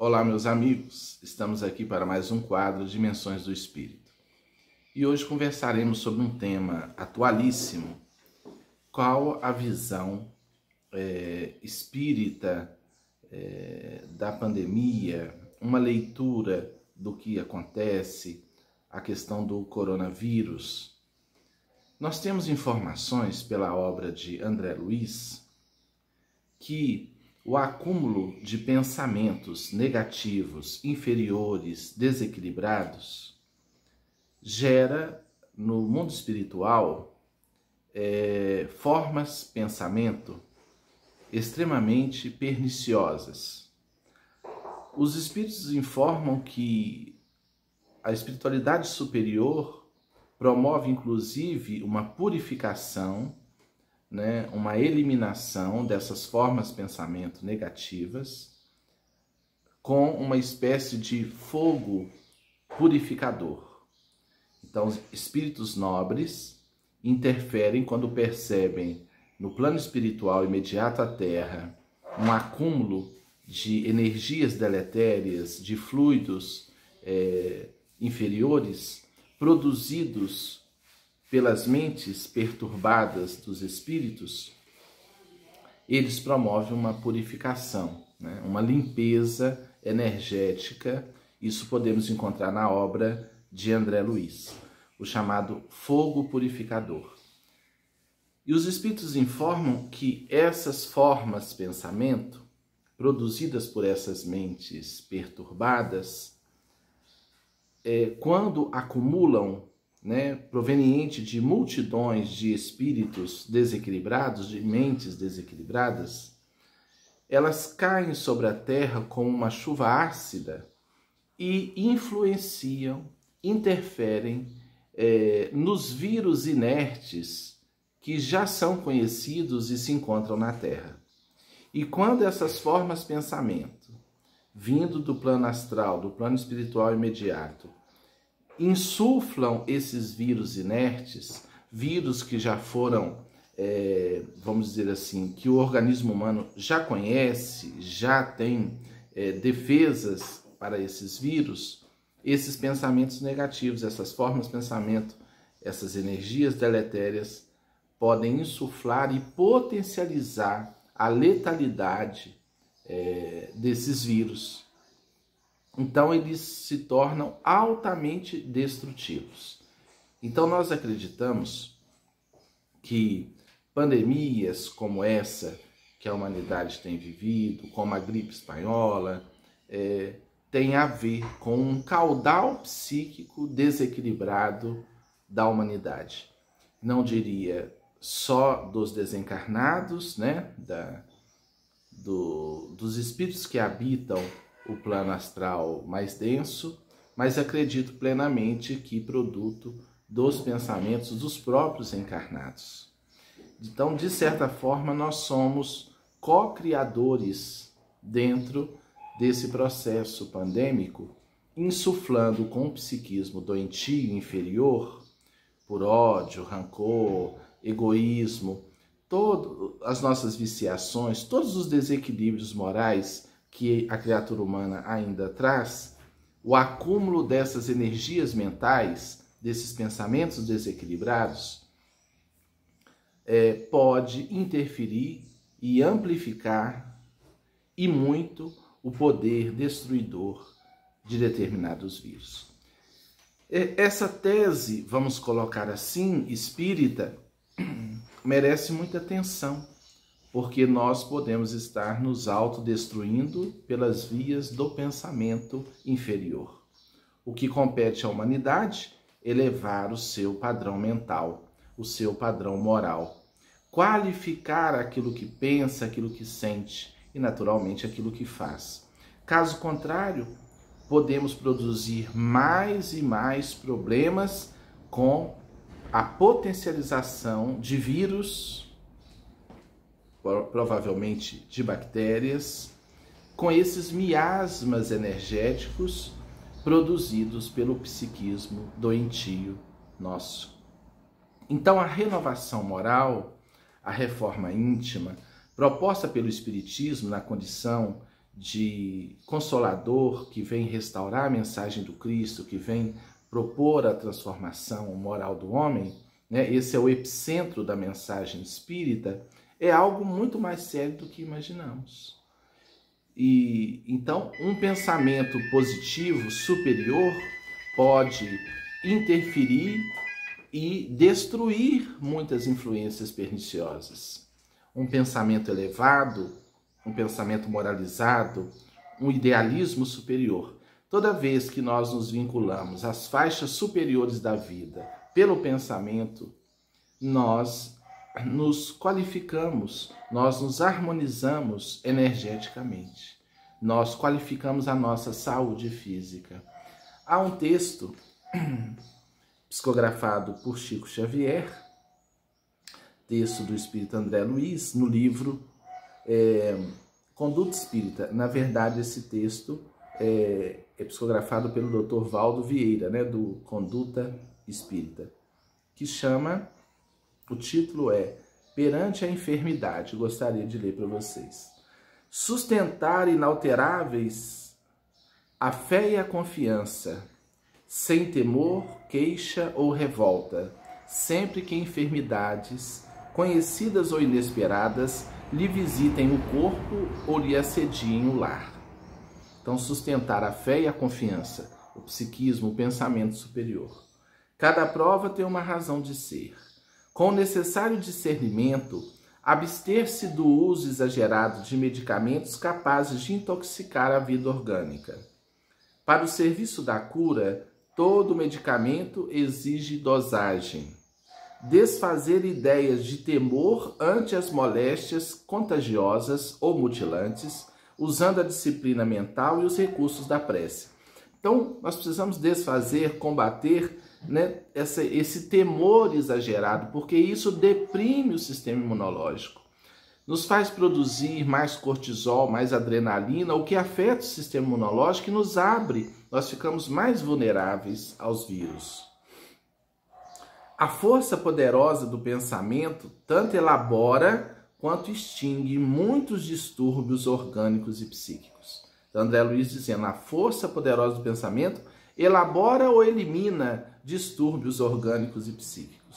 Olá, meus amigos, estamos aqui para mais um quadro Dimensões do Espírito. E hoje conversaremos sobre um tema atualíssimo. Qual a visão espírita da pandemia, uma leitura do que acontece, a questão do coronavírus. Nós temos informações pela obra de André Luiz que o acúmulo de pensamentos negativos, inferiores, desequilibrados, gera no mundo espiritual formas de pensamento extremamente perniciosas. Os espíritos informam que a espiritualidade superior promove inclusive uma purificação, uma eliminação dessas formas de pensamento negativas com uma espécie de fogo purificador. Então, os espíritos nobres interferem quando percebem no plano espiritual imediato à Terra um acúmulo de energias deletérias, de fluidos inferiores produzidos pelas mentes perturbadas dos espíritos. Eles promovem uma purificação, uma limpeza energética. Isso podemos encontrar na obra de André Luiz, o chamado fogo purificador. E os espíritos informam que essas formas de pensamento, produzidas por essas mentes perturbadas, quando acumulam, proveniente de multidões de espíritos desequilibrados, de mentes desequilibradas, elas caem sobre a Terra como uma chuva ácida e influenciam, interferem nos vírus inertes que já são conhecidos e se encontram na Terra. E quando essas formas de pensamento, vindo do plano astral, do plano espiritual imediato, insuflam esses vírus inertes, vírus que já foram, vamos dizer assim, que o organismo humano já conhece, já tem defesas para esses vírus, esses pensamentos negativos, essas formas de pensamento, essas energias deletérias podem insuflar e potencializar a letalidade desses vírus. Então, eles se tornam altamente destrutivos. Então, nós acreditamos que pandemias como essa que a humanidade tem vivido, como a gripe espanhola, tem a ver com um caudal psíquico desequilibrado da humanidade. Não diria só dos desencarnados, dos espíritos que habitam o plano astral mais denso, mas acredito plenamente que produto dos pensamentos dos próprios encarnados. Então, de certa forma, nós somos co-criadores dentro desse processo pandêmico, insuflando com o psiquismo doentio inferior, por ódio, rancor, egoísmo, todas as nossas viciações, todos os desequilíbrios morais que a criatura humana ainda traz, o acúmulo dessas energias mentais, desses pensamentos desequilibrados, pode interferir e amplificar e muito o poder destruidor de determinados vírus. Essa tese, vamos colocar assim, espírita, merece muita atenção, porque nós podemos estar nos autodestruindo pelas vias do pensamento inferior. O que compete à humanidade é elevar o seu padrão mental, o seu padrão moral, qualificar aquilo que pensa, aquilo que sente e, naturalmente, aquilo que faz. Caso contrário, podemos produzir mais e mais problemas com a potencialização de vírus, provavelmente de bactérias, com esses miasmas energéticos produzidos pelo psiquismo doentio nosso. Então, a renovação moral, a reforma íntima, proposta pelo Espiritismo na condição de consolador, que vem restaurar a mensagem do Cristo, que vem propor a transformação moral do homem, né? Esse é o epicentro da mensagem espírita, é algo muito mais sério do que imaginamos. E então, um pensamento positivo superior pode interferir e destruir muitas influências perniciosas. Um pensamento elevado, um pensamento moralizado, um idealismo superior. Toda vez que nós nos vinculamos às faixas superiores da vida pelo pensamento, nós nos qualificamos, nós nos harmonizamos energeticamente, nós qualificamos a nossa saúde física. Há um texto psicografado por Chico Xavier, texto do espírito André Luiz, no livro Conduta Espírita. Na verdade, esse texto é psicografado pelo Dr. Valdo Vieira, né, do Conduta Espírita, que chama, o título é Perante a Enfermidade. Gostaria de ler para vocês. Sustentar inalteráveis a fé e a confiança, sem temor, queixa ou revolta, sempre que enfermidades, conhecidas ou inesperadas, lhe visitem o corpo ou lhe assediem o lar. Então, sustentar a fé e a confiança, o psiquismo, o pensamento superior. Cada prova tem uma razão de ser. Com o necessário discernimento, abster-se do uso exagerado de medicamentos capazes de intoxicar a vida orgânica. Para o serviço da cura, todo medicamento exige dosagem. Desfazer ideias de temor ante as moléstias contagiosas ou mutilantes, usando a disciplina mental e os recursos da prece. Então, nós precisamos desfazer, combater, né, esse temor exagerado, porque isso deprime o sistema imunológico. Nos faz produzir mais cortisol, mais adrenalina, o que afeta o sistema imunológico e nos abre. Nós ficamos mais vulneráveis aos vírus. A força poderosa do pensamento tanto elabora quanto extingue muitos distúrbios orgânicos e psíquicos. Então, André Luiz dizendo, a força poderosa do pensamento elabora ou elimina distúrbios orgânicos e psíquicos.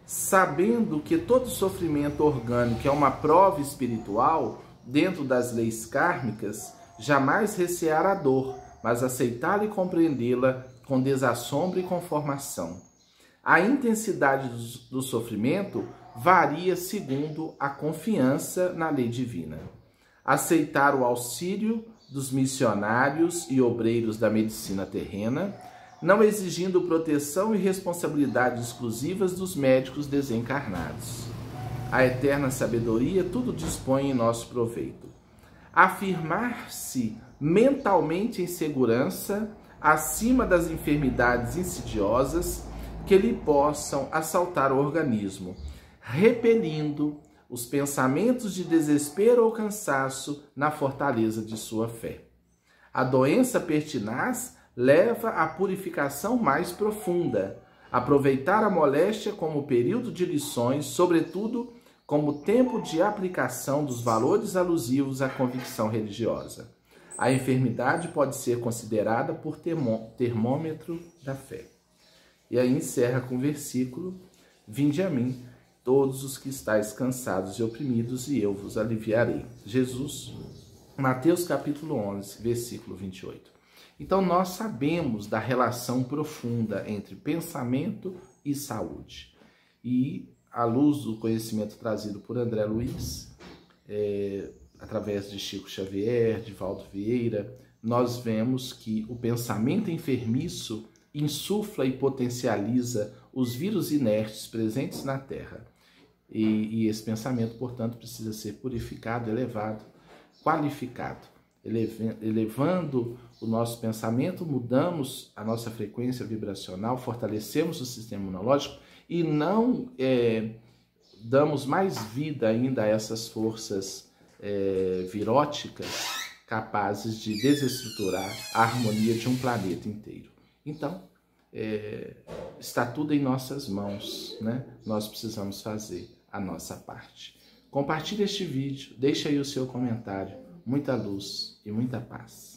Sabendo que todo sofrimento orgânico é uma prova espiritual, dentro das leis kármicas, jamais recear a dor, mas aceitá-la e compreendê-la com desassombro e conformação. A intensidade do sofrimento varia segundo a confiança na lei divina. Aceitar o auxílio dos missionários e obreiros da medicina terrena, não exigindo proteção e responsabilidade exclusivas dos médicos desencarnados. A eterna sabedoria tudo dispõe em nosso proveito. Afirmar-se mentalmente em segurança acima das enfermidades insidiosas que lhe possam assaltar o organismo, repelindo os pensamentos de desespero ou cansaço na fortaleza de sua fé. A doença pertinaz leva à purificação mais profunda, aproveitar a moléstia como período de lições, sobretudo como tempo de aplicação dos valores alusivos à convicção religiosa. A enfermidade pode ser considerada por termômetro da fé. E aí encerra com o versículo: Vinde a mim, todos os que estáis cansados e oprimidos, e eu vos aliviarei. Jesus, Mateus capítulo 11, versículo 28. Então nós sabemos da relação profunda entre pensamento e saúde. E, à luz do conhecimento trazido por André Luiz, através de Chico Xavier, de Valdo Vieira, nós vemos que o pensamento enfermiço insufla e potencializa os vírus inertes presentes na Terra. E esse pensamento, portanto, precisa ser purificado, elevado, qualificado. Elevando o nosso pensamento, mudamos a nossa frequência vibracional, fortalecemos o sistema imunológico e não damos mais vida ainda a essas forças viróticas capazes de desestruturar a harmonia de um planeta inteiro. Então, está tudo em nossas mãos, né? Nós precisamos fazer a nossa parte. Compartilhe este vídeo, deixe aí o seu comentário. muita luz e muita paz.